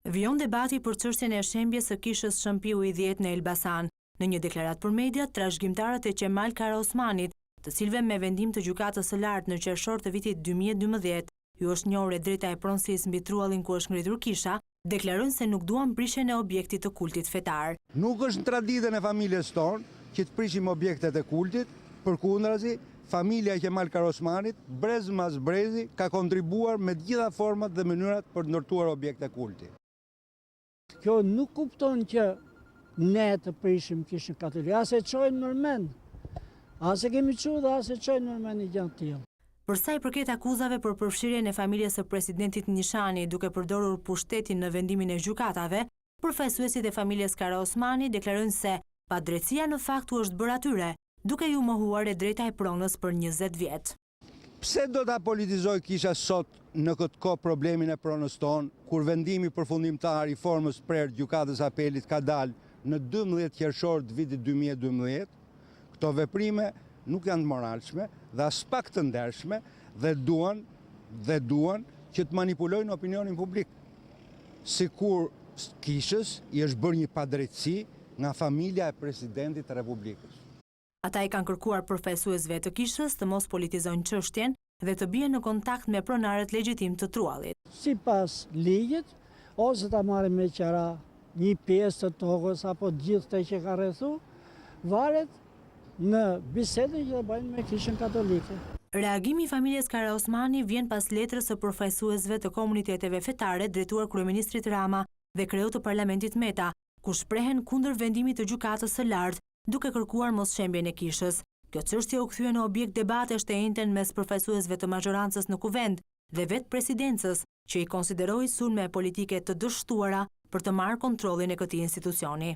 Vijon debati për çështjen e shembjes së kishës Shëmpiu i 10 në Elbasan. Në një deklaratë për media, trashëgimtarët e Qemal Karaosmanit, të cilëve me vendim të gjykatës së lartë në qershor të vitit 2012, ju është njohur e drejta e pronësisë mbi truallin ku është ngritur kisha, deklarojnë se nuk duan prishjen e objektit të kultit fetar. Nuk është në traditën e familjes tonë që të prishim objektet e kultit, përkundrazi, familja e Qemal Karaosmanit, brez mas brezi, ka kontribuar me gjitha format dhe mënyrat për të ndërtuar objekte kulti. Kjo nuk kupton që ne të prishim kishën katolik, ase çojnë nërmen, ase kemi çuar dhe ase çojnë nërmen i gjatë tillë. Për sa i përket akuzave për përfshirjen e familjes së presidentit Nishani duke përdorur pushtetin në vendimin e gjykatave, përfaqësuesit e familjes Karaosmani deklarojnë se padrejtësia në fakt u është bërë atyre, duke ju mohuar e drejta e pronës për 20 vjet. Pse do ta politizoj kisha sot në këtë kohë problemin e pronës tonë, kur vendimi përfundimtar i formës prerë gjykatës apelit ka dalë në 12 qershor të vitit 2012, këto veprime nuk janë të moralshme dhe as pak të ndershme dhe duan që të manipulojnë opinionin publik. Sikur kishës i është bërë një padrejtësi nga familja e presidentit të Republikës. Ata i kanë kërkuar përfaqësuesve të kishës të mos politizojnë çështjen dhe të bien në kontakt me pronarët legjitim të truallit. Sipas ligjit, ose ta marrim me qira një pjesë të tokës apo gjithë të që ka rrethu, varet në bisedën që bëjnë me kishën katolike. Reagimi i familjes Karaosmani vjen pas letrës së përfaqësuesve të komuniteteve fetare drejtuar kryeministrit Rama dhe kreut të parlamentit Meta, ku shprehen kundër vendimit të gjykatës së lartë duke kërkuar mosshembjen e kishës. Kjo çështje u kthye në objekt debatesh të njëjtën mes përfaqësuesve të mazhorancës në kuvend dhe vetë presidencës, që i konsideroi sulme politike të dështuara për të marrë kontrollin e këtij institucioni.